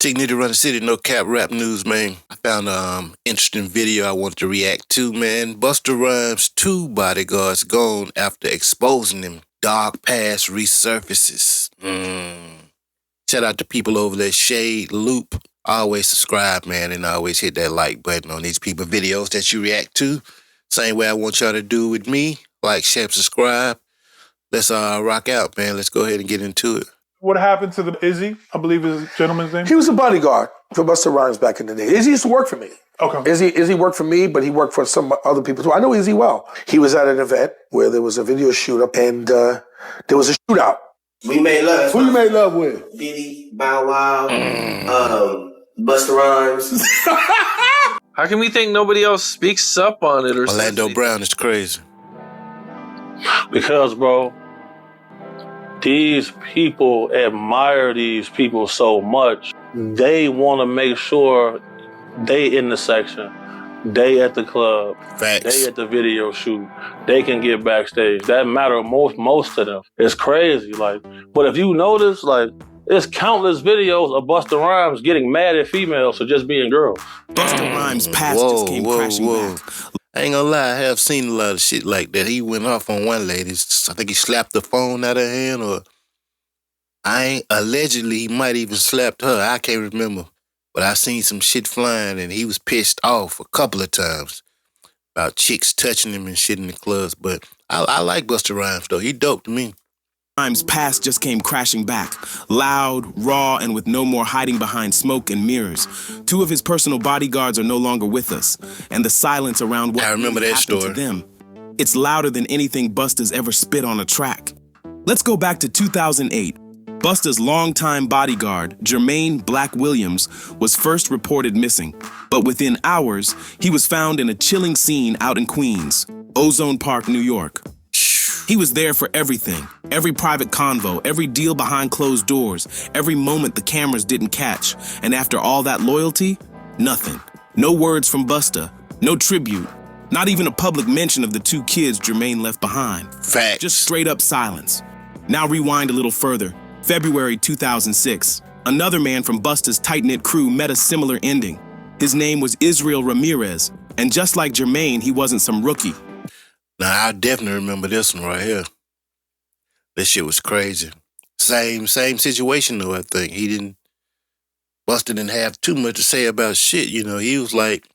Need to run the city, no cap rap news, man. I found an interesting video I wanted to react to, man. Busta Rhymes' 2 bodyguards gone after exposing them. Dark past resurfaces. Shout out to people over there, ShadeLoop. Always subscribe, man, and always hit that like button on these people videos that you react to. Same way I want y'all to do with me. Like, share, subscribe. Let's rock out, man. Let's go ahead and get into it. What happened to the Izzy, I believe is the gentleman's name? He was a bodyguard for Busta Rhymes back in the day. Izzy used to work for me. Okay. Izzy worked for me, but he worked for some other people too. I know Izzy well. He was at an event where there was a video shoot up and there was a shootout. We made love. Who you made love with? Diddy, Bow Wow, Busta Rhymes. How can we think nobody else speaks up on it or Orlando something? Brown is crazy. Because, bro, these people admire these people so much. They want to make sure they in the section, they at the club, Facts. they at the video shoot, they can get backstage. That matter most to them. It's crazy, like. But if you notice, like, there's countless videos of Busta Rhymes getting mad at females for just being girls. Busta Rhymes' past just came crashing back. I ain't gonna lie, I have seen a lot of shit like that. He went off on one lady. I think he slapped the phone out of her hand, or allegedly he might even slapped her. I can't remember. But I seen some shit flying and he was pissed off a couple of times about chicks touching him and shit in the clubs. But I like Busta Rhymes though. He dope to me. Rhymes' past just came crashing back, loud, raw, and with no more hiding behind smoke and mirrors. 2 of his personal bodyguards are no longer with us, and the silence around what I remember really that happened story. to them, it's louder than anything Busta's ever spit on a track. Let's go back to 2008. Busta's longtime bodyguard, Jermaine Black Williams, was first reported missing, but within hours, he was found in a chilling scene out in Queens, Ozone Park, New York. He was there for everything, every private convo, every deal behind closed doors, every moment the cameras didn't catch. And after all that loyalty, nothing. No words from Busta, no tribute, not even a public mention of the 2 kids Jermaine left behind. Facts. Just straight up silence. Now rewind a little further. February 2006. Another man from Busta's tight-knit crew met a similar ending. His name was Israel Ramirez, and just like Jermaine, he wasn't some rookie. Now, I definitely remember this one right here. This shit was crazy. Same situation though, I think. Busta didn't have too much to say about shit, you know. He was like,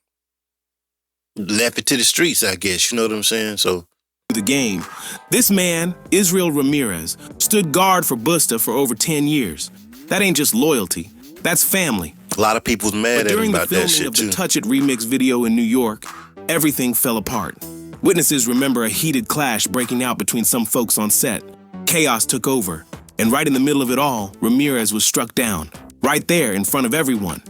left it to the streets, I guess, you know what I'm saying? So, the game. This man, Israel Ramirez, stood guard for Busta for over 10 years. That ain't just loyalty, that's family. a lot of people's mad at him about that shit, too. During the filming of the Touch It remix video in New York, everything fell apart. Witnesses remember a heated clash breaking out between some folks on set. Chaos took over, and right in the middle of it all, Ramirez was struck down, right there in front of everyone.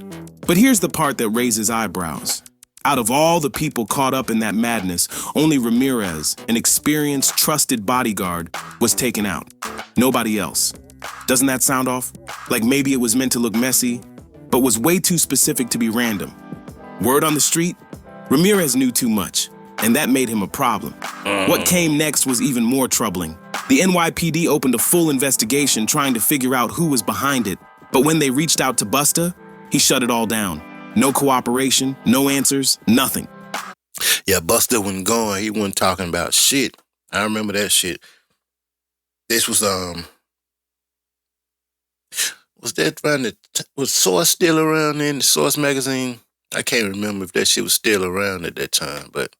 But here's the part that raises eyebrows. Out of all the people caught up in that madness, only Ramirez, an experienced, trusted bodyguard, was taken out. Nobody else. Doesn't that sound off? Like maybe it was meant to look messy, but was way too specific to be random. Word on the street? Ramirez knew too much, and that made him a problem. What came next was even more troubling. The NYPD opened a full investigation trying to figure out who was behind it, but when they reached out to Busta, he shut it all down. No cooperation, no answers, nothing. Yeah, Busta wasn't going. He wasn't talking about shit. I remember that shit. This was that around the, was Source still around in the Source magazine? I can't remember if that shit was still around at that time, but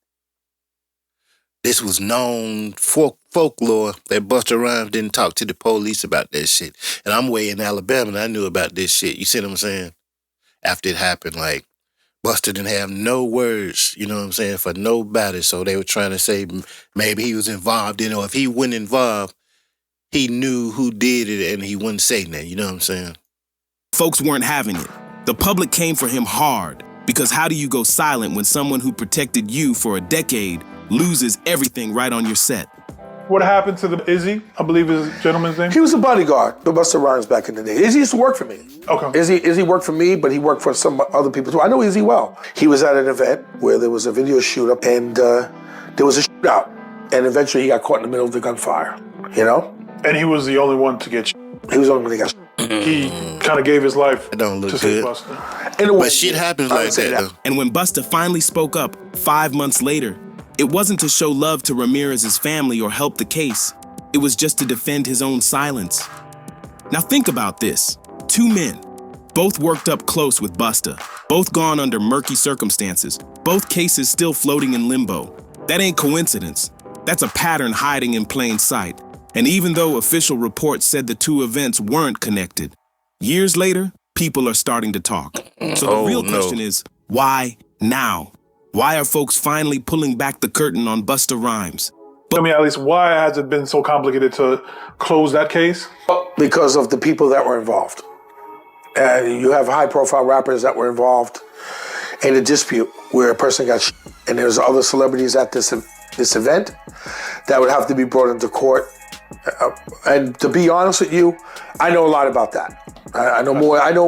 this was known folklore that Busta Rhymes didn't talk to the police about that shit. And I'm way in Alabama and I knew about this shit. You see what I'm saying? After it happened, like, Busta didn't have no words, you know what I'm saying, for nobody. So they were trying to say maybe he was involved in it, or if he wasn't involved, he knew who did it and he wouldn't say that, you know what I'm saying? Folks weren't having it. The public came for him hard, because how do you go silent when someone who protected you for a decade loses everything right on your set? What happened to the Izzy, I believe is the gentleman's name? He was a bodyguard for Busta Rhymes back in the day. Izzy used to work for me. Okay. Izzy worked for me, but he worked for some other people too. I know Izzy well. He was at an event where there was a video shoot up and there was a shootout. And eventually he got caught in the middle of the gunfire, you know? And he was the only one to get He was on when he got He kind of gave his life That don't look to save good. Busta. in a way. But shit happens I would like say that, though. And when Busta finally spoke up 5 months later, it wasn't to show love to Ramirez's family or help the case. It was just to defend his own silence. Now think about this. 2 men, both worked up close with Busta, both gone under murky circumstances, both cases still floating in limbo. That ain't coincidence. That's a pattern hiding in plain sight. And even though official reports said the 2 events weren't connected, years later, people are starting to talk. So the real question is, why now? Why are folks finally pulling back the curtain on Busta Rhymes? I mean, at least why has it been so complicated to close that case? Because of the people that were involved. You have high-profile rappers that were involved in a dispute where a person got and there's other celebrities at this event that would have to be brought into court. And to be honest with you, I know a lot about that. I know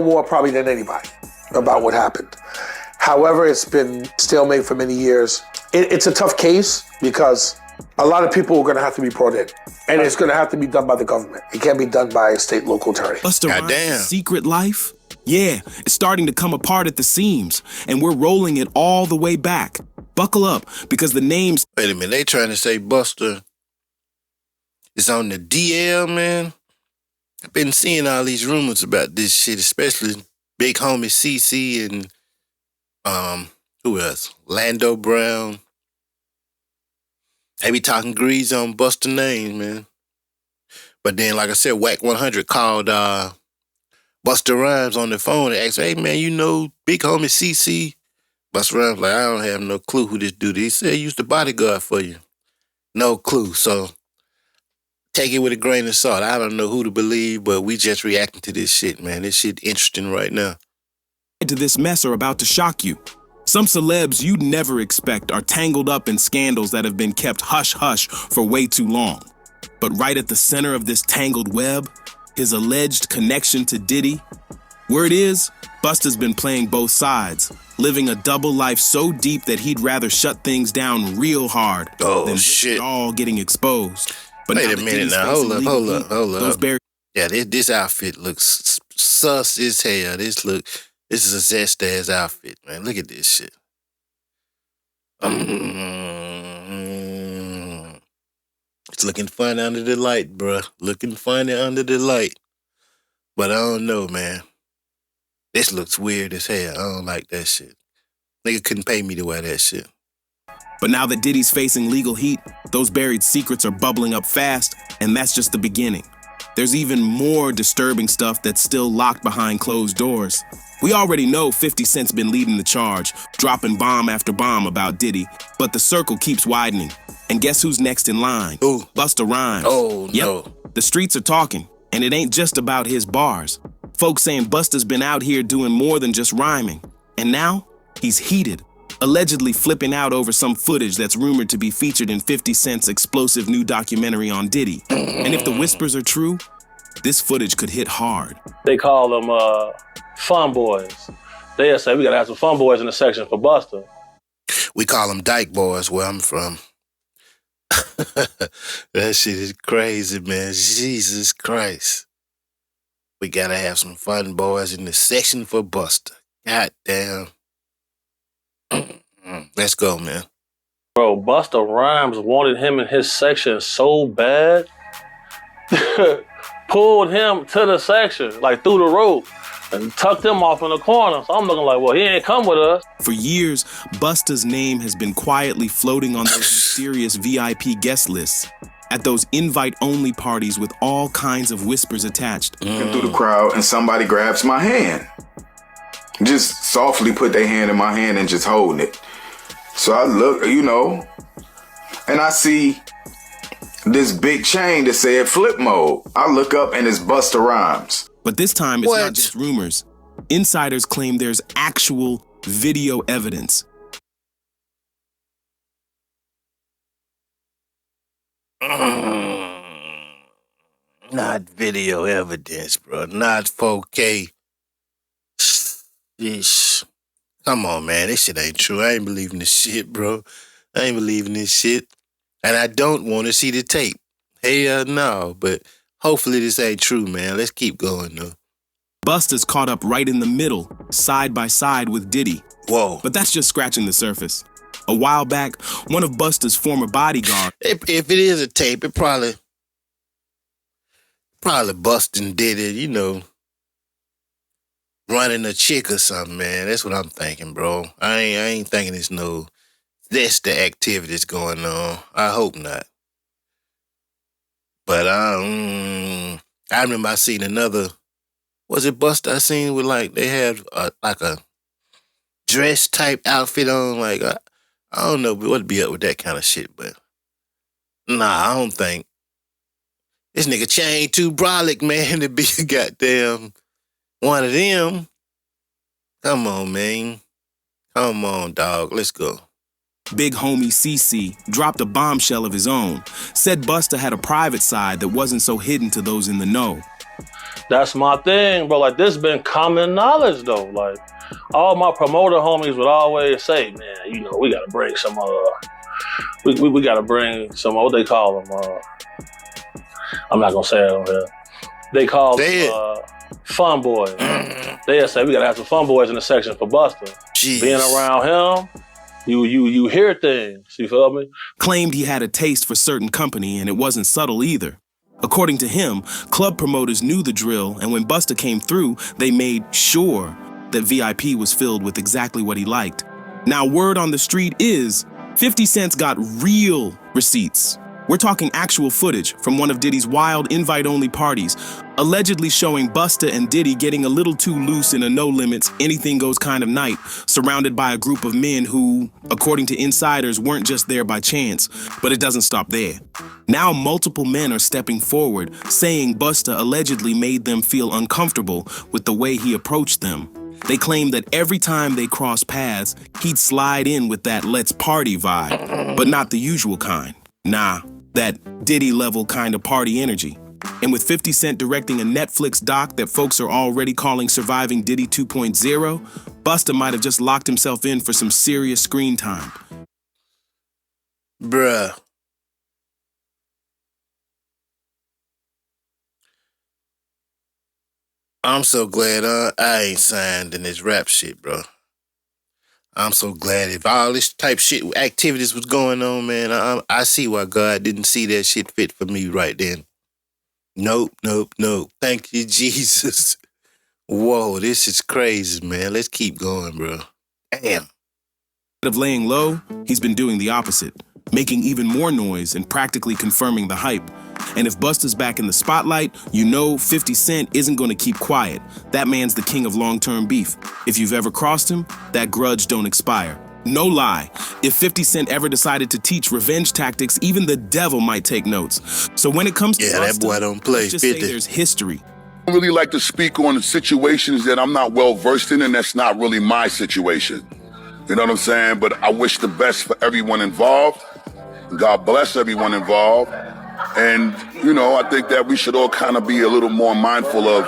more probably than anybody about what happened. However, it's been stalemate for many years. It's a tough case because a lot of people are going to have to be brought in. And it's going to have to be done by the government. It can't be done by a state local attorney. Busta Rhymes' secret life? Yeah, it's starting to come apart at the seams, and we're rolling it all the way back. Buckle up, because the names... Wait a minute, they trying to say Busta is on the DL, man? I've been seeing all these rumors about this shit, especially Big Homie CC and, who else? Lando Brown. They be talking grease on Busta names, man. But then, like I said, Whack 100 called Busta Rhymes on the phone and asked, hey, man, you know Big Homie CC? Busta Rhymes like, I don't have no clue who this dude is. He said, he used the bodyguard for you. No clue. So take it with a grain of salt. I don't know who to believe, but we just reacting to this shit, man. This shit interesting right now. ...to this mess are about to shock you. Some celebs you'd never expect are tangled up in scandals that have been kept hush-hush for way too long. But right at the center of this tangled web, his alleged connection to Diddy. Word is, Busta's been playing both sides, living a double life so deep that he'd rather shut things down real hard than shit. It all getting exposed. But wait a minute now, hold up. Yeah, this outfit looks sus as hell. This is a Zest ass outfit, man. Look at this shit. It's looking funny under the light, bruh. Looking funny under the light. But I don't know, man. This looks weird as hell. I don't like that shit. Nigga couldn't pay me to wear that shit. But now that Diddy's facing legal heat, those buried secrets are bubbling up fast, and that's just the beginning. There's even more disturbing stuff that's still locked behind closed doors. We already know 50 Cent's been leading the charge, dropping bomb after bomb about Diddy, but the circle keeps widening. And guess who's next in line? Ooh. Busta Rhymes. Oh, yep. no. The streets are talking, and it ain't just about his bars. Folks saying Busta's been out here doing more than just rhyming. And now, he's heated, allegedly flipping out over some footage that's rumored to be featured in 50 Cent's explosive new documentary on Diddy. And if the whispers are true, this footage could hit hard. They call them fun boys. They'll say, we gotta have some fun boys in the section for Busta. We call them dyke boys where I'm from. That shit is crazy, man. Jesus Christ. We gotta have some fun boys in the section for Busta. God damn. Let's go, man. Bro, Busta Rhymes wanted him in his section so bad. Pulled him to the section, like through the rope, and tucked him off in the corner. So I'm looking like, well, he ain't come with us. For years, Busta's name has been quietly floating on those mysterious VIP guest lists, at those invite-only parties with all kinds of whispers attached. Through the crowd, and somebody grabs my hand. Just softly put their hand in my hand and just holding it. So I look, and I see this big chain that said flip mode. I look up and it's Busta Rhymes. But this time it's not just rumors. Insiders claim there's actual video evidence. Not video evidence, bro. Not 4K. Ish. Come on, man. This shit ain't true. I ain't believing this shit, bro. I ain't believing this shit. And I don't want to see the tape. Hell no. But Hopefully this ain't true, man. Let's keep going, though. Busta's caught up right in the middle, side by side with Diddy. Whoa. But that's just scratching the surface. A while back, one of Busta's former bodyguards... If it is a tape, it probably Busta did it, you know, running a chick or something, man. That's what I'm thinking, bro. I ain't thinking it's no ZESTY activities going on. I hope not. But I remember I seen another, was it Busta I seen with like, they had like a dress type outfit on, like, I don't know what'd be up with that kind of shit, but nah, I don't think. This nigga Chain too brolic, man, to be a goddamn one of them. Come on, man. Come on, dog. Let's go. Big homie CC dropped a bombshell of his own, said Busta had a private side that wasn't so hidden to those in the know. That's my thing, bro. Like, this been common knowledge, though. Like, all my promoter homies would always say, man, you know, we gotta bring some, we gotta bring some, what they call them, I'm not gonna say it on here. They call them, fun boys. They say we gotta have some fun boys in the section for Busta. Jeez. Being around him, you hear things, you feel me? Claimed he had a taste for certain company, and it wasn't subtle either. According to him, club promoters knew the drill, and when Busta came through, they made sure that VIP was filled with exactly what he liked. Now, word on the street is 50 Cent's got real receipts. We're talking actual footage from one of Diddy's wild invite-only parties, allegedly showing Busta and Diddy getting a little too loose in a no-limits, anything-goes kind of night, surrounded by a group of men who, according to insiders, weren't just there by chance. But it doesn't stop there. Now multiple men are stepping forward, saying Busta allegedly made them feel uncomfortable with the way he approached them. They claim that every time they cross paths, he'd slide in with that let's party vibe, but not the usual kind. Nah, that Diddy-level kind of party energy. And with 50 Cent directing a Netflix doc that folks are already calling Surviving Diddy 2.0, Busta might have just locked himself in for some serious screen time. Bruh. I'm so glad I ain't signed in this rap shit, bro. I'm so glad if all this type shit activities was going on, man. I see why God didn't see that shit fit for me right then. Nope. Thank you, Jesus. Whoa, this is crazy, man. Let's keep going, bro. Damn. Instead of laying low, he's been doing the opposite, making even more noise and practically confirming the hype. And if Busta's back in the spotlight, you know 50 Cent isn't going to keep quiet. That man's the king of long-term beef. If you've ever crossed him, that grudge don't expire. No lie, if 50 Cent ever decided to teach revenge tactics, even the devil might take notes. So when it comes to Busta, that boy don't play. let's just say there's history. I don't really like to speak on situations that I'm not well versed in, and that's not really my situation. You know what I'm saying? But I wish the best for everyone involved. God bless everyone involved. And, you know, I think that we should all kind of be a little more mindful of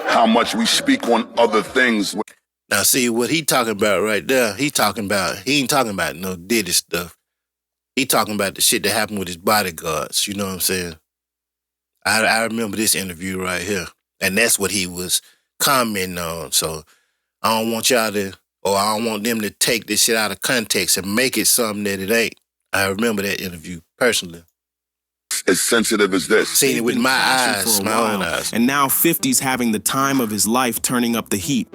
how much we speak on other things. Now, see, what he talking about right there, he ain't talking about no Diddy stuff. He talking about the shit that happened with his bodyguards, you know what I'm saying? I remember this interview right here, and that's what he was commenting on. So I don't want y'all to, or I don't want them to take this shit out of context and make it something that it ain't. I remember that interview personally. As sensitive as this. Seen it with my eyes, my own eyes. And now 50's having the time of his life turning up the heat.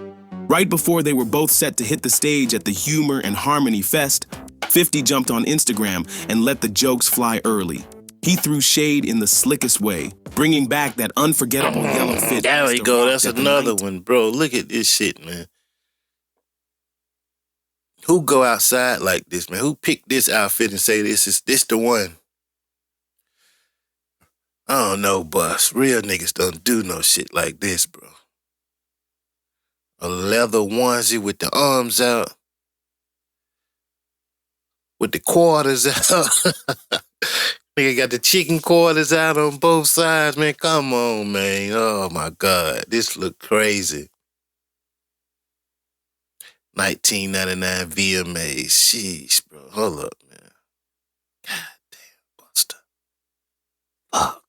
Right before they were both set to hit the stage at the Humor and Harmony Fest, 50 jumped on Instagram and let the jokes fly early. He threw shade in the slickest way, bringing back that unforgettable yellow fit. There we go, that's another one, bro. Look at this shit, man. Who go outside like this, man? Who picked this outfit and say this the one? I don't know, boss. Real niggas don't do no shit like this, bro. A leather onesie with the arms out. With the quarters out. Nigga got the chicken quarters out on both sides, man. Come on, man. Oh, my God. This look crazy. 1999 VMAs. Sheesh, bro. Hold up, man. God damn, Busta. Fuck.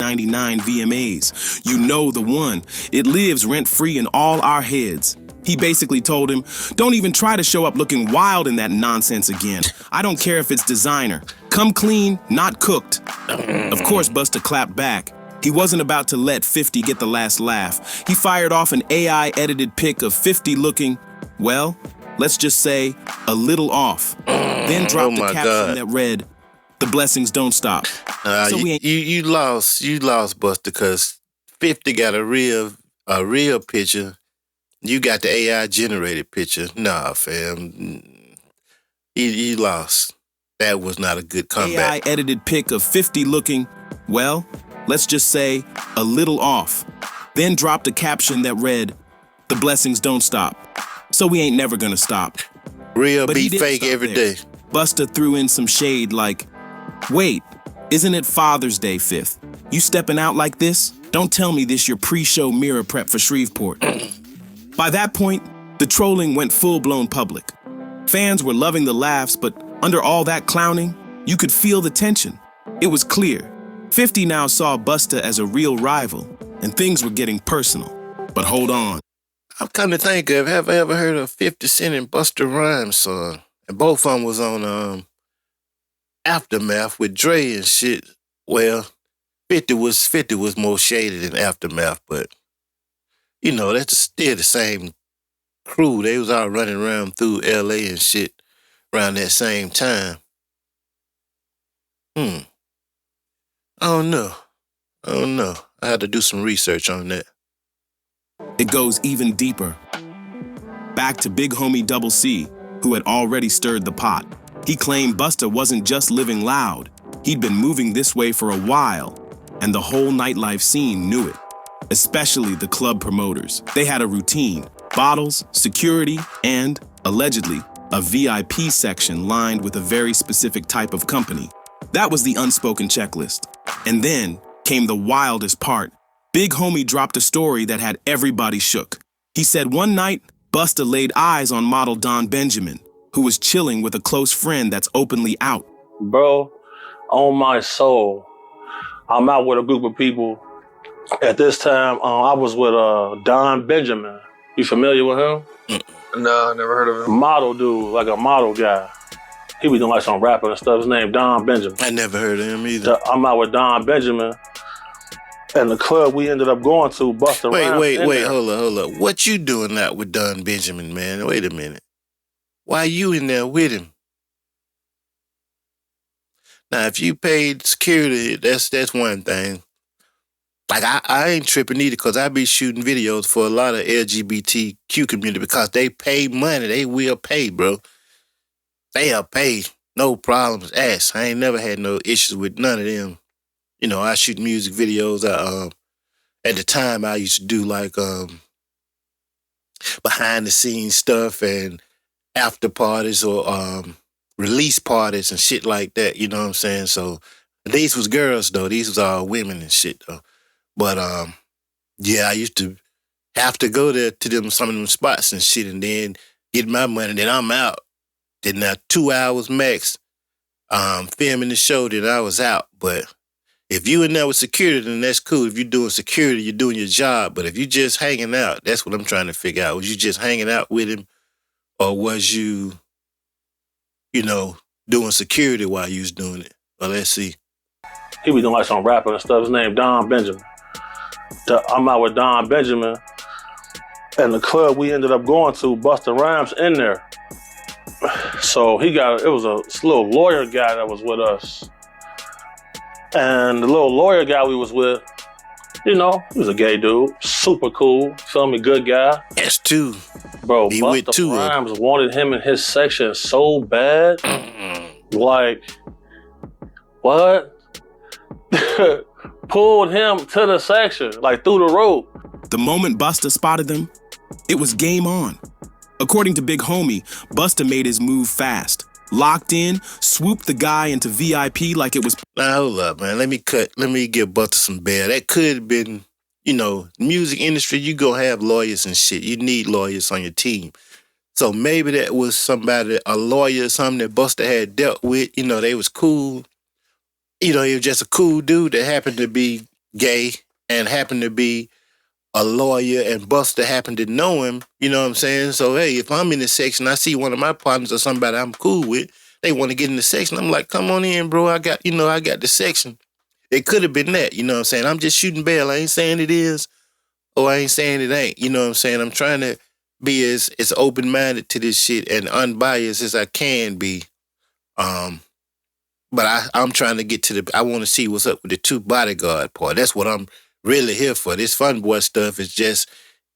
99 VMAs. You know the one. It lives rent-free in all our heads. He basically told him, don't even try to show up looking wild in that nonsense again. I don't care if it's designer. Come clean, not cooked. Of course, Busta clapped back. He wasn't about to let 50 get the last laugh. He fired off an AI-edited pic of 50 looking, well, let's just say, a little off. Then dropped a caption that read, "The blessings don't stop." So you lost, Busta, because 50 got a real picture. You got the AI generated picture. Nah, fam. You lost. That was not a good comeback. AI edited pic of 50 looking, well, let's just say, a little off. Then dropped a caption that read, "The blessings don't stop. So we ain't never gonna stop." Real beat fake every day. Busta threw in some shade like, wait, isn't it Father's Day 5th? You stepping out like this? Don't tell me this your pre-show mirror prep for Shreveport. By that point, the trolling went full-blown public. Fans were loving the laughs, but under all that clowning, you could feel the tension. It was clear. 50 now saw Busta as a real rival, and things were getting personal. But hold on. I'm come to think of, have I ever heard of 50 Cent and Busta Rhymes song? And both of them was on Aftermath with Dre and shit. Well, 50 was more shaded than Aftermath, but you know, that's still the same crew. They was all running around through LA and shit around that same time. I don't know. I had to do some research on that. It goes even deeper. Back to Big Homie Double C, who had already stirred the pot. He claimed Busta wasn't just living loud. He'd been moving this way for a while, and the whole nightlife scene knew it. Especially the club promoters. They had a routine, bottles, security, and, allegedly, a VIP section lined with a very specific type of company. That was the unspoken checklist. And then came the wildest part. Big Homie dropped a story that had everybody shook. He said one night, Busta laid eyes on model Don Benjamin, who was chilling with a close friend that's openly out. Bro, on my soul, I'm out with a group of people. At this time, I was with Don Benjamin. You familiar with him? No, I never heard of him. Model dude, like a model guy. He be doing like some rapping and stuff. His name Don Benjamin. I never heard of him either. I'm out with Don Benjamin. And the club we ended up going to, Busta Rhymes. Wait, hold up. What you doing out with Don Benjamin, man? Wait a minute. Why you in there with him? Now, if you paid security, that's one thing. Like, I ain't tripping either, because I be shooting videos for a lot of LGBTQ community because they pay money. They will pay, bro. They'll pay. No problems asked. I ain't never had no issues with none of them. You know, I shoot music videos. At the time, I used to do like behind the scenes stuff and after parties or release parties and shit like that. You know what I'm saying? So these was girls though. These was all women and shit though. But yeah, I used to have to go there to some of them spots and shit, and then get my money. Then I'm out. Then now 2 hours max, filming the show. Then I was out. But if you in there with security, then that's cool. If you're doing security, you're doing your job. But if you just hanging out, that's what I'm trying to figure out. Was you just hanging out with him, or was you, doing security while you was doing it? Well, let's see. He was doing like some rapping and stuff. His name Don Benjamin. I'm out with Don Benjamin. And the club we ended up going to, Busta Rhymes in there. So it was a little lawyer guy that was with us. And the little lawyer guy we was with, he was a gay dude, super cool, feel me, good guy. Yes, too. Bro, Busta Rhymes wanted him in his section so bad. Like, what? Pulled him to the section, like through the rope. The moment Busta spotted them, it was game on. According to Big Homie, Busta made his move fast. Locked in, swooped the guy into VIP like it was... Now, hold up, man. Let me give Busta some bail. That could have been, music industry, you go have lawyers and shit. You need lawyers on your team. So maybe that was somebody, a lawyer or something that Busta had dealt with. They was cool. He was just a cool dude that happened to be, gay and happened to be a lawyer and Busta happened to know him, you know what I'm saying? So, hey, if I'm in the section, I see one of my partners or somebody I'm cool with, they want to get in the section. I'm like, come on in, bro. I got the section. It could have been that, you know what I'm saying? I'm just shooting bail. I ain't saying it is or I ain't saying it ain't, you know what I'm saying? I'm trying to be as open-minded to this shit and unbiased as I can be. But I'm trying to get to I want to see what's up with the 2 bodyguard part. That's what I'm really here for. This fun boy stuff is just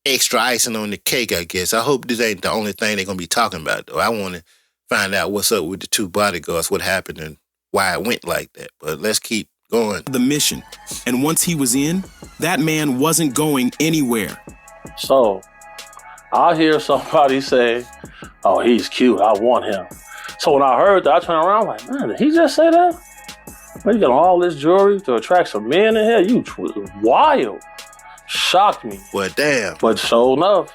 extra icing on the cake, I guess. I hope this ain't the only thing they're going to be talking about, though. I want to find out what's up with the 2 bodyguards, what happened and why it went like that. But let's keep going. The mission. And once he was in, that man wasn't going anywhere. So, I hear somebody say, oh, he's cute, I want him. So when I heard that, I turned around like, man, did he just say that? Man, you got all this jewelry to attract some men in here? You wild. Shocked me. Well, damn. But sure enough.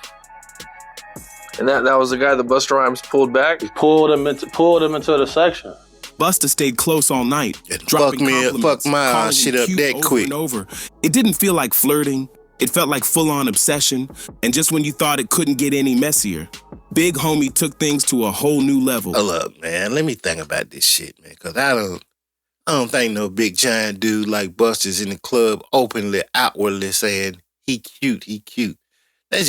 And that was the guy that Busta Rhymes pulled back? He pulled him into the section. Busta stayed close all night, dropping compliments, fuck my shit up that over quick. and over. It didn't feel like flirting. It felt like full-on obsession. And just when you thought it couldn't get any messier, Big Homie took things to a whole new level. Hold up, man. Let me think about this shit, man. Because I don't think no big giant dude like Busta's in the club openly, outwardly saying he cute. That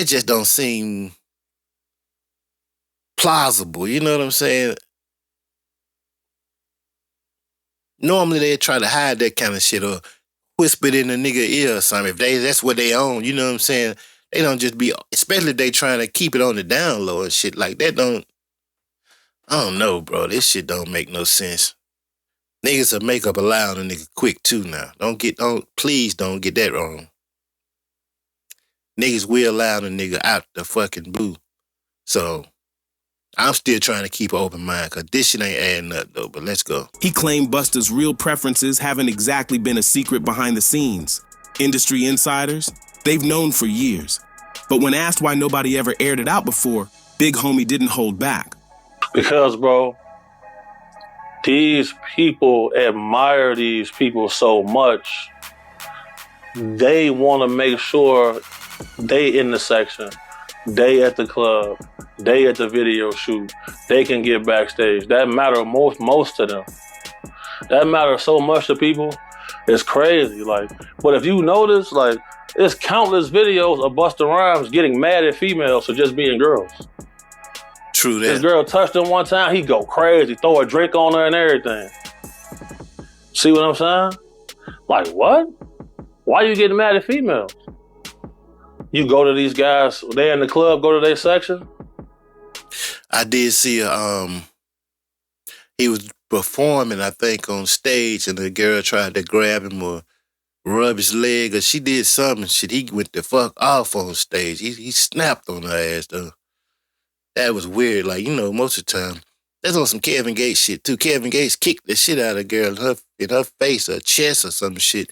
just don't seem plausible. You know what I'm saying? Normally they try to hide that kind of shit or whisper it in a nigga ear or something. If that's what they own, you know what I'm saying? They don't just be, especially if they trying to keep it on the down low and shit like that. I don't know, bro. This shit don't make no sense. Niggas will make up a lie on a nigga quick too now. Please don't get that wrong. Niggas will lie on a nigga out the fucking blue. So I'm still trying to keep an open mind because this shit ain't adding up though, but let's go. He claimed Busta's real preferences haven't exactly been a secret behind the scenes. Industry insiders, they've known for years. But when asked why nobody ever aired it out before, Big Homie didn't hold back. Because, bro, these people admire these people so much, they want to make sure they in the section, they at the club, they at the video shoot, they can get backstage. That matter most to them. That matters so much to people. It's crazy. But if you notice, it's countless videos of Busta Rhymes getting mad at females for just being girls. True that. This girl touched him one time, he go crazy, throw a drink on her and everything. See what I'm saying? Like, what? Why you getting mad at females? You go to these guys, they in the club, go to their section? I did see he was performing, I think, on stage, and the girl tried to grab him or rub his leg, or she did something. Shit, he went the fuck off on stage. He snapped on her ass, though. That was weird. Most of the time, that's on some Kevin Gates shit, too. Kevin Gates kicked the shit out of a girl in her face or chest or some shit.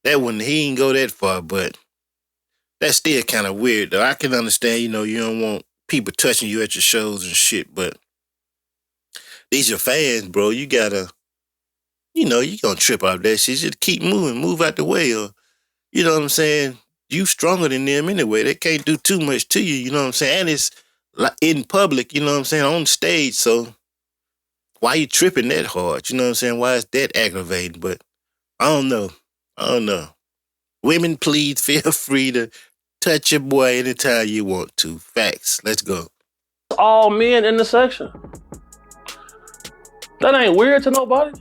That one, he didn't go that far, but that's still kind of weird, though. I can understand, you don't want people touching you at your shows and shit, but these your fans, bro. You gotta, you gonna trip off that shit. Just keep moving, move out the way, or, you know what I'm saying? You stronger than them anyway. They can't do too much to you, you know what I'm saying? And it's in public, you know what I'm saying, on stage, so why you tripping that hard? You know what I'm saying? Why is that aggravating? But I don't know. Women, please feel free to touch your boy anytime you want to. Facts. Let's go. All men in the section. That ain't weird to nobody.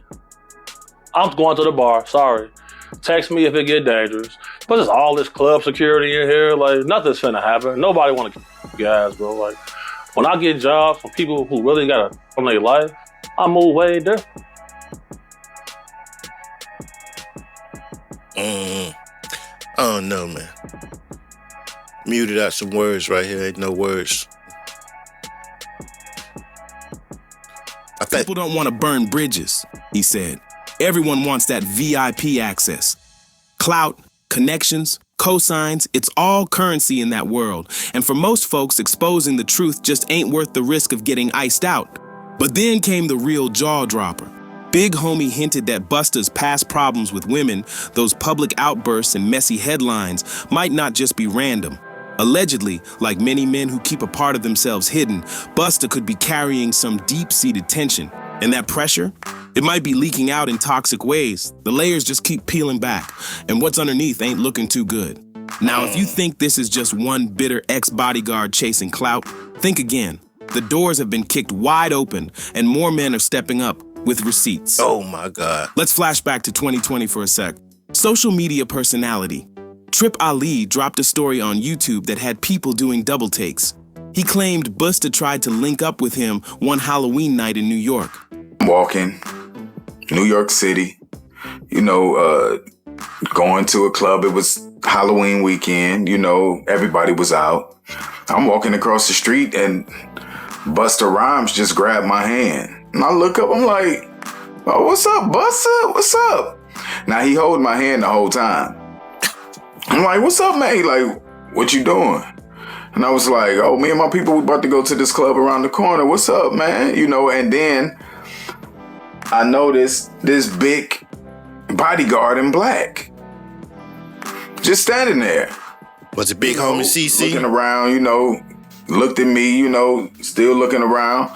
I'm going to the bar, sorry. Text me if it get dangerous. But there's all this club security in here, nothing's finna happen. Nobody wanna kill guys, bro. When I get jobs from people who really got from their life, I move way different. I don't know, man. Muted out some words right here. Ain't no words. People don't want to burn bridges, he said. Everyone wants that VIP access. Clout, connections, cosigns, it's all currency in that world. And for most folks, exposing the truth just ain't worth the risk of getting iced out. But then came the real jaw dropper. Big Homie hinted that Busta's past problems with women, those public outbursts and messy headlines, might not just be random. Allegedly, like many men who keep a part of themselves hidden, Busta could be carrying some deep-seated tension. And that pressure? It might be leaking out in toxic ways. The layers just keep peeling back, and what's underneath ain't looking too good. Now, if you think this is just one bitter ex-bodyguard chasing clout, think again. The doors have been kicked wide open, and more men are stepping up with receipts. Oh my God. Let's flash back to 2020 for a sec. Social media personality. Trip Ali dropped a story on YouTube that had people doing double takes. He claimed Busta tried to link up with him one Halloween night in New York. Walking, New York City, going to a club. It was Halloween weekend, everybody was out. I'm walking across the street and Busta Rhymes just grabbed my hand. And I look up, I'm like, oh, what's up, Busta? What's up? Now he holding my hand the whole time. I'm like, what's up, man? He like, what you doing? And I was like, oh, me and my people, we about to go to this club around the corner. What's up, man? And then I noticed this big bodyguard in black just standing there. Was it Big Homie CC? Looking around, looked at me, still looking around.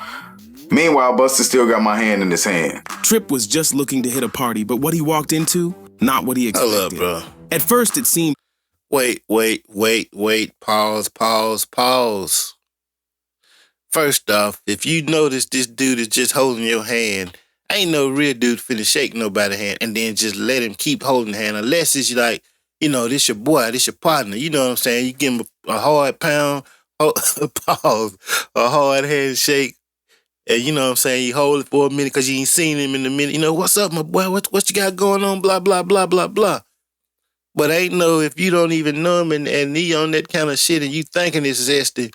Meanwhile, Busta still got my hand in his hand. Trip was just looking to hit a party, but what he walked into, not what he expected. Hold up, bro. At first, it seemed... Wait. Pause. First off, if you notice this dude is just holding your hand, ain't no real dude finna shake nobody's hand and then just let him keep holding the hand unless it's like, this your boy, this your partner. You know what I'm saying? You give him a hard pound, pause, a hard handshake, and you know what I'm saying? You hold it for a minute because you ain't seen him in a minute. What's up, my boy? What you got going on? Blah, blah, blah, blah, blah. But ain't no, if you don't even know him and he on that kind of shit and you thinking it's zesty,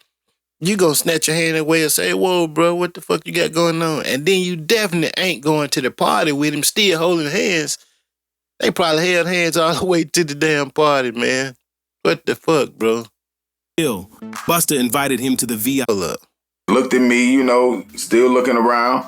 you gonna snatch your hand away and say, whoa, bro, what the fuck you got going on? And then you definitely ain't going to the party with him still holding hands. They probably held hands all the way to the damn party, man. What the fuck, bro? Busta invited him to the VIP. Looked at me, still looking around.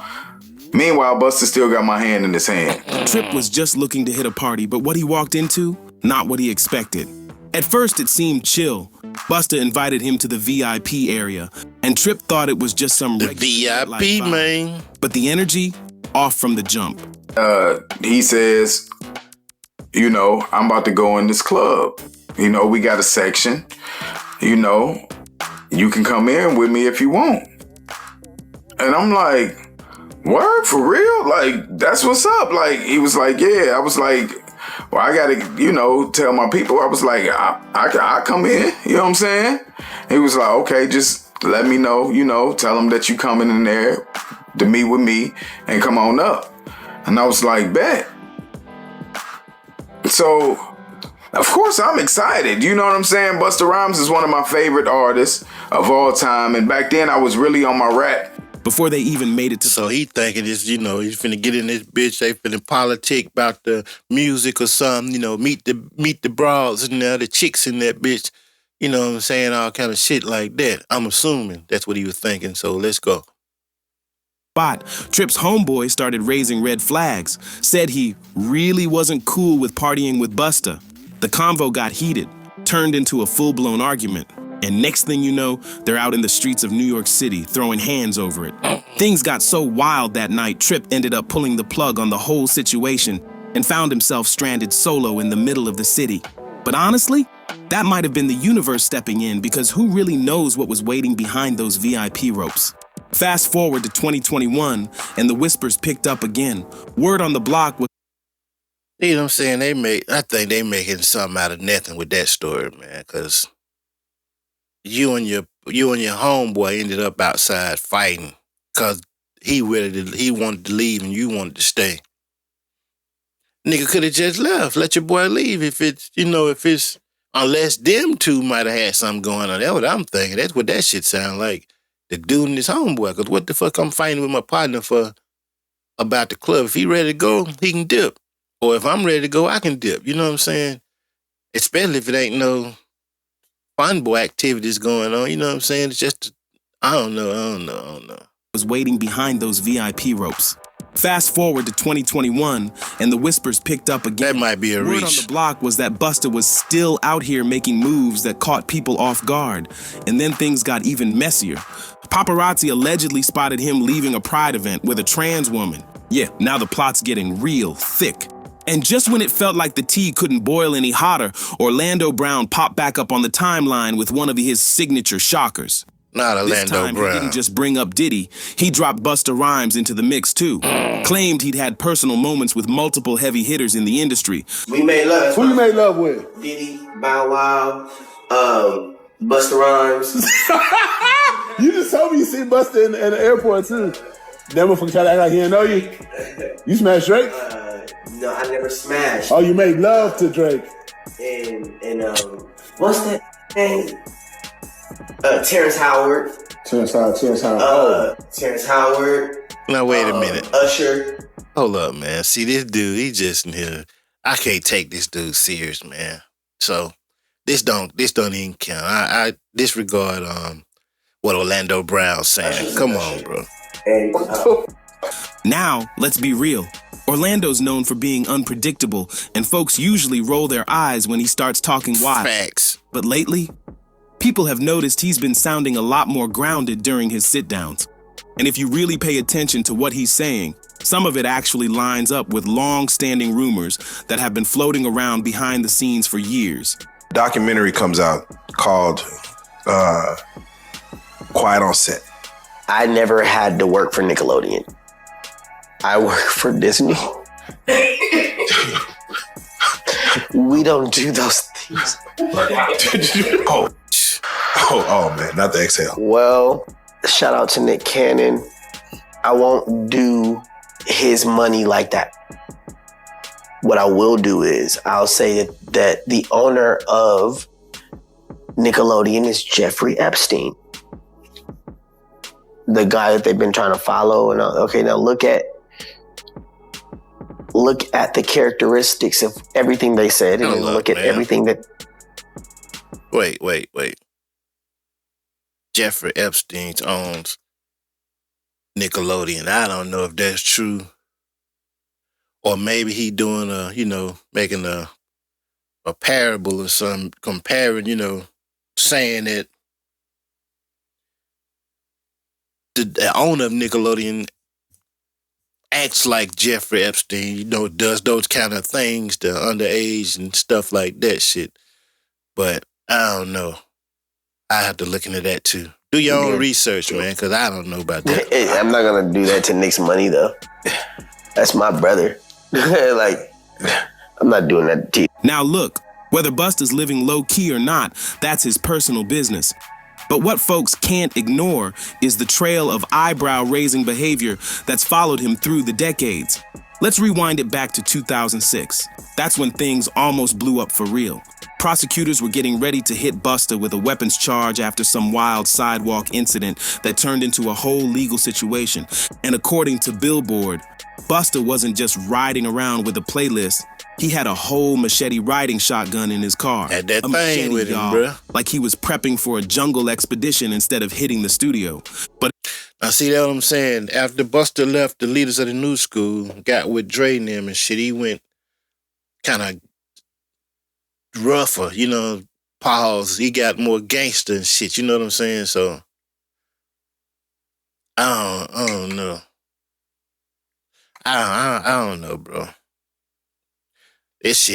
Meanwhile, Busta still got my hand in his hand. Trip was just looking to hit a party, but what he walked into, not what he expected. At first, it seemed chill. Busta invited him to the VIP area, and Trip thought it was just some regular VIP, man. But the energy, off from the jump. He says, I'm about to go in this club. We got a section. You can come in with me if you want. And I'm like, word, for real? Like, that's what's up. Like, he was like, yeah. I was like, well, I gotta, tell my people. I was like, I come in, you know what I'm saying? He was like, okay, just let me know, tell them that you coming in there to meet with me and come on up. And I was like, bet. So, of course, I'm excited. You know what I'm saying? Busta Rhymes is one of my favorite artists of all time. And back then, I was really on my rap. Before they even made it to... So he thinking it's, he's finna get in this bitch, they finna politic about the music or something, meet the broads in there, the chicks in that bitch, you know what I'm saying, all kind of shit like that. I'm assuming that's what he was thinking, so let's go. But Trip's homeboy started raising red flags, said he really wasn't cool with partying with Busta. The convo got heated, turned into a full-blown argument. And next thing you know, they're out in the streets of New York City throwing hands over it. Things got so wild that night, Trip ended up pulling the plug on the whole situation and found himself stranded solo in the middle of the city. But honestly, that might have been the universe stepping in because who really knows what was waiting behind those VIP ropes? Fast forward to 2021, and the whispers picked up again. Word on the block was... You know what I'm saying? I think they making something out of nothing with that story, man, because... You and your homeboy ended up outside fighting because he wanted to leave and you wanted to stay. Nigga could have just left. Let your boy leave if it's unless them two might have had something going on. That's what I'm thinking. That's what that shit sound like. The dude and his homeboy. Because what the fuck I'm fighting with my partner for about the club? If he ready to go, he can dip. Or if I'm ready to go, I can dip. You know what I'm saying? Especially if it ain't no fun boy activities going on, you know what I'm saying? It's just, I don't know. Was waiting behind those VIP ropes. Fast forward to 2021, and the whispers picked up again. That might be a Word reach. on the block was that Busta was still out here making moves that caught people off guard, and then things got even messier. Paparazzi allegedly spotted him leaving a Pride event with a trans woman. Yeah, now the plot's getting real thick. And just when it felt like the tea couldn't boil any hotter, Orlando Brown popped back up on the timeline with one of his signature shockers. Not Orlando This time, Brown. he didn't just bring up Diddy, he dropped Busta Rhymes into the mix too. Claimed he'd had personal moments with multiple heavy hitters in the industry. We made love. Who you made love with? Diddy, Bow Wow, Busta Rhymes. You just told me you seen Busta in the airport too. That motherfucker tried to act like he didn't know you. You smashed Drake? No, I never smashed. Oh, you made love to Drake. And what's that name? Terrence Howard. Terrence Howard. Terrence Howard. Now wait a minute. Usher. Hold up, man. See, this dude, he just in here. I can't take this dude serious, man. So this don't even count. I disregard what Orlando Brown's saying. Come on, bro. And Now, let's be real. Orlando's known for being unpredictable, and folks usually roll their eyes when he starts talking wild. Facts. But lately, people have noticed he's been sounding a lot more grounded during his sit-downs. And if you really pay attention to what he's saying, some of it actually lines up with long-standing rumors that have been floating around behind the scenes for years. Documentary comes out called Quiet on Set. I never had to work for Nickelodeon. I work for Disney. We don't do those things. Oh man, not the exhale. Well, shout out to Nick Cannon. I won't do his money like that. What I will do is I'll say that the owner of Nickelodeon is Jeffrey Epstein. The guy that they've been trying to follow. And okay, now look at the characteristics of everything they said, and then look at everything that. Wait. Jeffrey Epstein owns Nickelodeon. I don't know if that's true, or maybe he doing making a parable or something, comparing, saying that the owner of Nickelodeon acts like Jeffrey Epstein, does those kind of things, the underage and stuff like that shit. But I don't know. I have to look into that too. Do your own research, man, because I don't know about that. I'm not going to do that to Nick's money, though. That's my brother. I'm not doing that to you. Now look, whether Busta's living low-key or not, that's his personal business. But what folks can't ignore is the trail of eyebrow-raising behavior that's followed him through the decades. Let's rewind it back to 2006. That's when things almost blew up for real. Prosecutors were getting ready to hit Busta with a weapons charge after some wild sidewalk incident that turned into a whole legal situation. And according to Billboard, Busta wasn't just riding around with a playlist. He had a whole machete riding shotgun in his car. Had that a thing machete, with him, y'all, bruh. like he was prepping for a jungle expedition instead of hitting the studio. But I see that what I'm saying. After Busta left the leaders of the new school, got with Dre and them and shit, he went kind of rougher, pause. He got more gangster and shit, you know what I'm saying? So, I don't know. I don't know, bro. This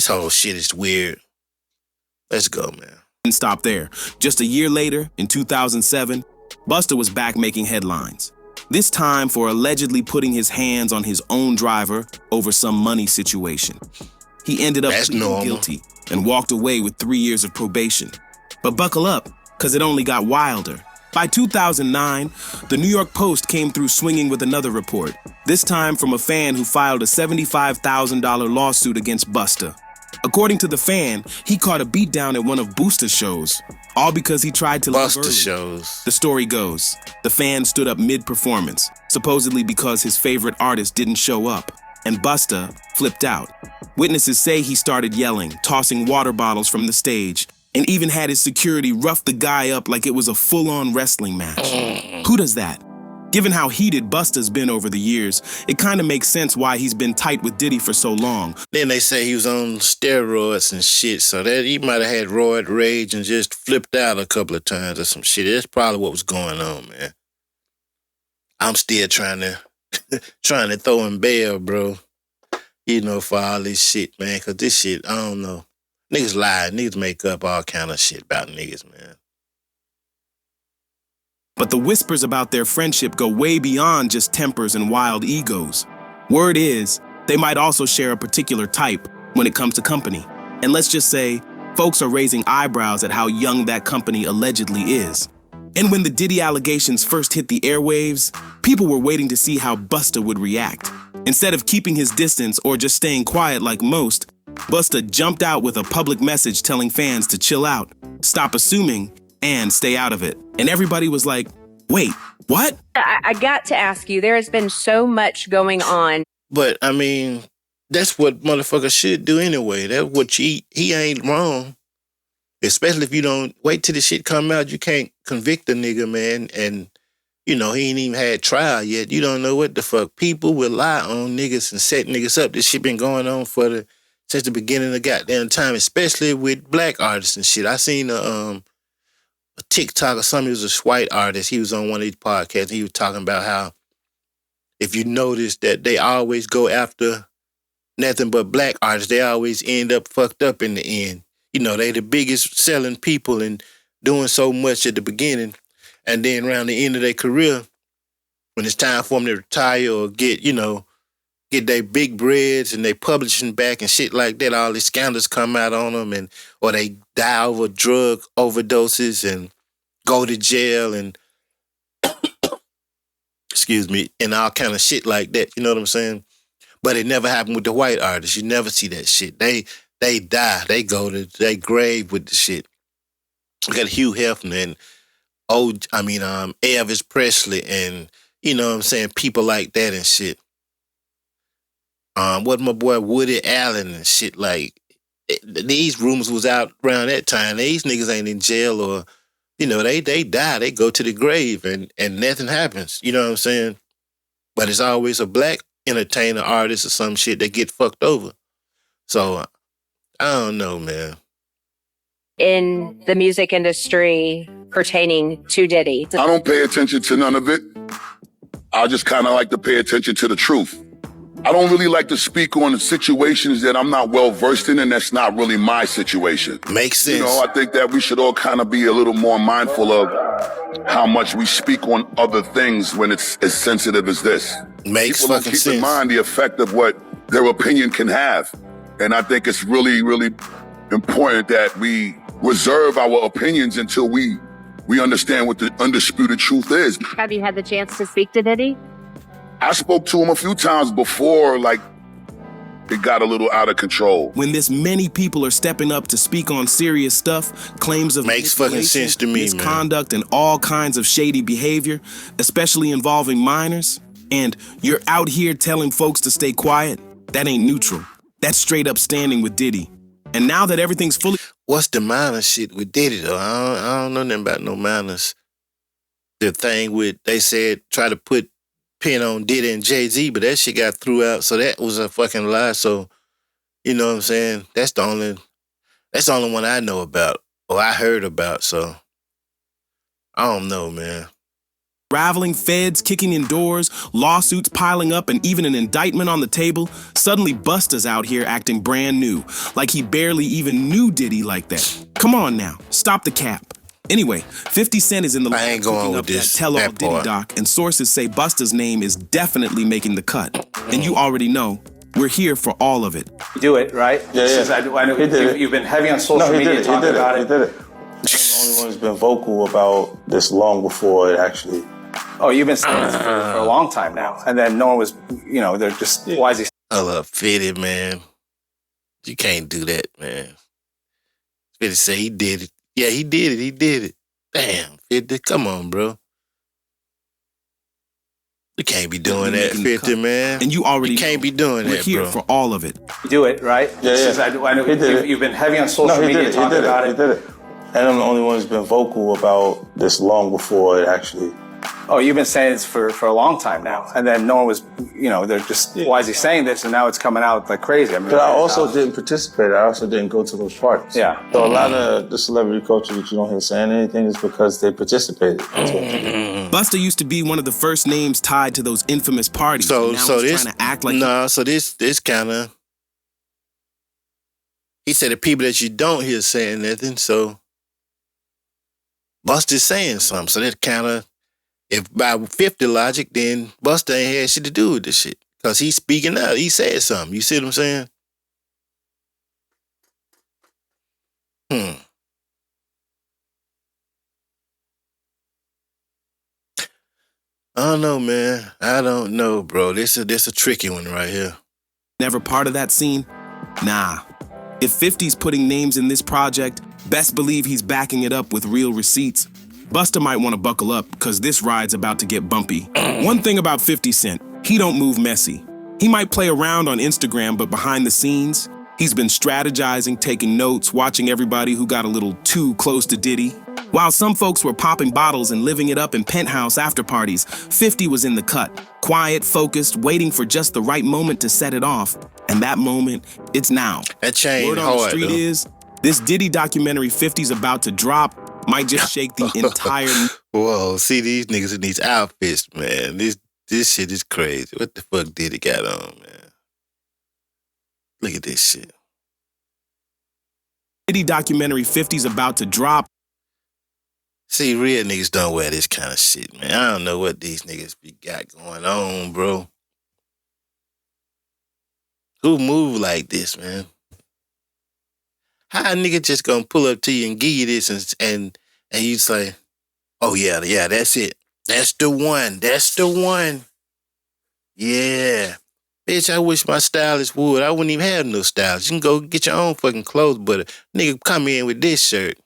whole shit is weird. Let's go, man. didn't stop there. Just a year later, in 2007, Busta was back making headlines. This time for allegedly putting his hands on his own driver over some money situation. He ended up pleading guilty and walked away with 3 years of probation. But buckle up, because it only got wilder. By 2009, the New York Post came through swinging with another report, this time from a fan who filed a $75,000 lawsuit against Busta. According to the fan, he caught a beatdown at one of Busta's shows, all because he tried to leave early. shows. The story goes, the fan stood up mid-performance, supposedly because his favorite artist didn't show up, and Busta flipped out. Witnesses say he started yelling, tossing water bottles from the stage, and even had his security rough the guy up like it was a full-on wrestling match. Who does that? Given how heated Busta's been over the years, it kind of makes sense why he's been tight with Diddy for so long. Then they say he was on steroids and shit, so that he might have had roid rage and just flipped out a couple of times or some shit. That's probably what was going on, man. I'm still trying to throw him bail, bro. You know, for all this shit, man, because this shit, I don't know. Niggas lie. Niggas make up all kind of shit about niggas, man. But the whispers about their friendship go way beyond just tempers and wild egos. Word is, they might also share a particular type when it comes to company. And let's just say, folks are raising eyebrows at how young that company allegedly is. And when the Diddy allegations first hit the airwaves, people were waiting to see how Busta would react. Instead of keeping his distance or just staying quiet like most, Busta jumped out with a public message telling fans to chill out, stop assuming, and stay out of it. And everybody was like, wait, what? I got to ask you, there has been so much going on. But, I mean, that's what motherfuckers should do anyway. That's what he ain't wrong. Especially if you don't wait till the shit come out, you can't convict a nigga, man. And, you know, he ain't even had trial yet. You don't know what the fuck. People will lie on niggas and set niggas up. This shit been going on since the beginning of goddamn time, especially with black artists and shit. I seen a TikTok or something. He was a white artist. He was on one of these podcasts. He was talking about how if you notice that they always go after nothing but black artists, they always end up fucked up in the end. You know, they the biggest selling people and doing so much at the beginning. And then around the end of their career, when it's time for them to retire or get their big breads and they publishing back and shit like that, all these scandals come out on them or they die over drug overdoses and go to jail and excuse me, and all kind of shit like that. You know what I'm saying? But it never happened with the white artists. You never see that shit. They die. They go to their grave with the shit. We got Hugh Hefner and Elvis Presley and, you know what I'm saying, people like that and shit. What my boy Woody Allen and shit, like, these rumors was out around that time. These niggas ain't in jail or, you know, they die. They go to the grave and nothing happens. You know what I'm saying? But it's always a black entertainer, artist or some shit that get fucked over. So, I don't know, man. In the music industry pertaining to Diddy. I don't pay attention to none of it. I just kind of like to pay attention to the truth. I don't really like to speak on situations that I'm not well versed in, and that's not really my situation. Makes sense. You know, I think that we should all kind of be a little more mindful of how much we speak on other things when it's as sensitive as this. Makes People don't fucking keep sense. in mind the effect of what their opinion can have. And I think it's really, really important that we reserve our opinions until we understand what the undisputed truth is. Have you had the chance to speak to Diddy? I spoke to him a few times before, like, it got a little out of control. When this many people are stepping up to speak on serious stuff, claims of makes fucking sense to me, misconduct, and all kinds of shady behavior, especially involving minors, and you're out here telling folks to stay quiet, that ain't neutral. That's straight up standing with Diddy. And now that everything's fully... What's the minor shit with Diddy, though? I don't know nothing about no minors. The thing with, they said, try to put pin on Diddy and Jay-Z, but that shit got threw out, so that was a fucking lie. So, you know what I'm saying? That's the only one I know about, or I heard about, so I don't know, man. Raveling, feds kicking in doors, lawsuits piling up, and even an indictment on the table, suddenly Busta's out here acting brand new, like he barely even knew Diddy like that. Come on now, stop the cap. Anyway, 50 Cent is in the I ain't going with this tell-all Diddy doc, and sources say Busta's name is definitely making the cut. And you already know, we're here for all of it. Do it, right? Yeah. I know you've been heavy on social media talking about it. He did it. I'm the only one who's been vocal about this long before it actually. Oh, you've been saying this for a long time now, and then no one was, you know, they're just, why is he? He did it. I love 50, man. You can't do that, man. 50 say he did it. Yeah, he did it. Damn, 50, come on, bro. You can't be doing that, 50, man. And you already can't be doing we're that, here bro. for all of it. Do it, right? I know you've been heavy on social media talking about it. He did it. And I'm the only one who's been vocal about this long before it actually Oh, you've been saying this for a long time now, and then no one was, they're just, why is he saying this? And now it's coming out like crazy. I mean, But I also didn't participate. I also didn't go to those parties. Yeah. So a lot of the celebrity culture that you don't hear saying anything is because they participated. That's what they did. Busta used to be one of the first names tied to those infamous parties. So and now so he's this trying to act like so this kind of, he said the people that you don't hear saying nothing. So Busta's saying something. So that kind of, if by 50 logic, then Busta ain't had shit to do with this shit. Because he's speaking out. He said something. You see what I'm saying? I don't know, man. I don't know, bro. This a tricky one right here. never part of that scene? Nah. If 50's putting names in this project, best believe he's backing it up with real receipts. Busta might want to buckle up, cause this ride's about to get bumpy. One thing about 50 Cent, he don't move messy. He might play around on Instagram, but behind the scenes, he's been strategizing, taking notes, watching everybody who got a little too close to Diddy. While some folks were popping bottles and living it up in penthouse after parties, 50 was in the cut, quiet, focused, waiting for just the right moment to set it off. And that moment, it's now. That chain Word on hard, the street though. is, this Diddy documentary 50's about to drop might just shake the entire... Whoa, see these niggas in these outfits, man. This shit is crazy. What the fuck Diddy got on, man? Look at this shit. Diddy documentary 50's about to drop. See, real niggas don't wear this kind of shit, man. I don't know what these niggas be got going on, bro. Who move like this, man? How a nigga just gonna pull up to you and give you this and you say, oh yeah, that's it. That's the one. That's the one. Yeah. Bitch, I wish my stylist would. I wouldn't even have no stylist. You can go get your own fucking clothes, but a nigga come in with this shirt.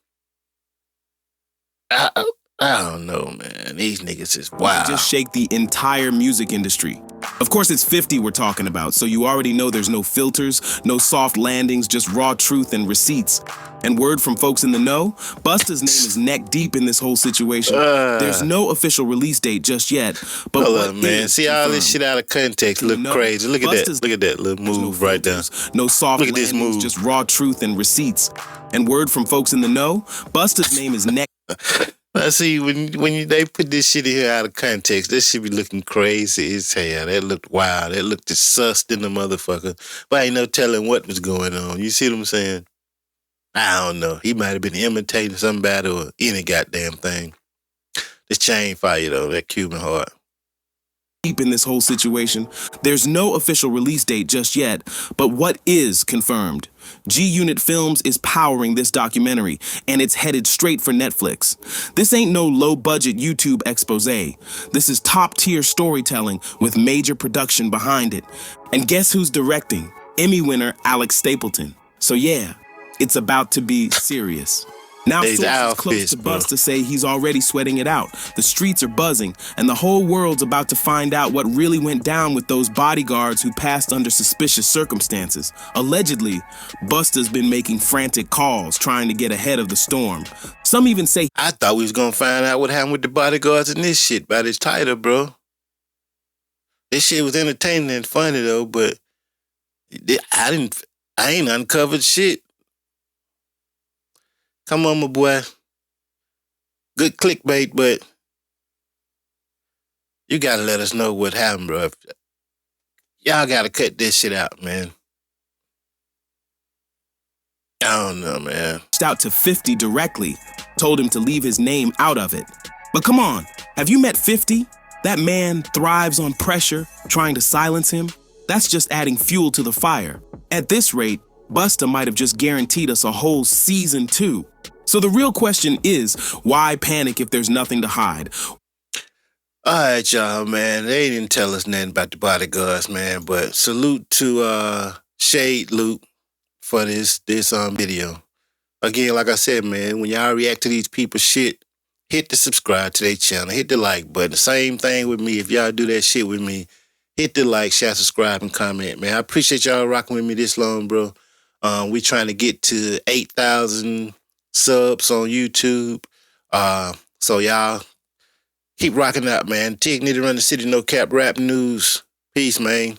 I don't know, man. These niggas is wild. Just shake the entire music industry. Of course, it's 50 we're talking about, so you already know there's no filters, no soft landings, just raw truth and receipts. And word from folks in the know, Busta's name is neck deep in this whole situation. There's no official release date just yet. But hold up, man. See all this shit out of context look crazy. Look at that. Look at that little move right there. No soft Look at this landings, move. just raw truth and receipts. And word from folks in the know, Busta's name is neck. I see when they put this shit in here out of context, this shit be looking crazy as hell. That looked wild. That looked just sussed in the motherfucker. But ain't no telling what was going on. You see what I'm saying? I don't know. He might have been imitating somebody or any goddamn thing. This chain fire though, that Cuban heart. Deep in this whole situation. There's no official release date just yet, but what is confirmed? G-Unit Films is powering this documentary, and it's headed straight for Netflix. This ain't no low-budget YouTube expose. This is top-tier storytelling with major production behind it. And guess who's directing? Emmy winner Alex Stapleton. So yeah, it's about to be serious. Now sources close to Busta say he's already sweating it out. The streets are buzzing, and the whole world's about to find out what really went down with those bodyguards who passed under suspicious circumstances. Allegedly, Busta's been making frantic calls, trying to get ahead of the storm. Some even say, I thought we was gonna find out what happened with the bodyguards and this shit by this title, bro. This shit was entertaining and funny though, but I ain't uncovered shit. Come on, my boy. Good clickbait, but you gotta let us know what happened, bro. Y'all gotta cut this shit out, man. I don't know, man. Reached out to 50 directly, told him to leave his name out of it. But come on, have you met 50? That man thrives on pressure, trying to silence him. That's just adding fuel to the fire. At this rate, Busta might have just guaranteed us a whole season 2. So the real question is, why panic if there's nothing to hide? All right, y'all, man. They didn't tell us nothing about the bodyguards, man. But salute to ShadeLoop for this video. Again, like I said, man, when y'all react to these people's shit, hit the subscribe to their channel, hit the like button. Same thing with me. If y'all do that shit with me, hit the like, share, subscribe, and comment, man. I appreciate y'all rocking with me this long, bro. We trying to get to 8,000 subs on YouTube. So y'all Keep rocking out, man. Tig Nitty Run the City, No Cap Rap News. Peace, man.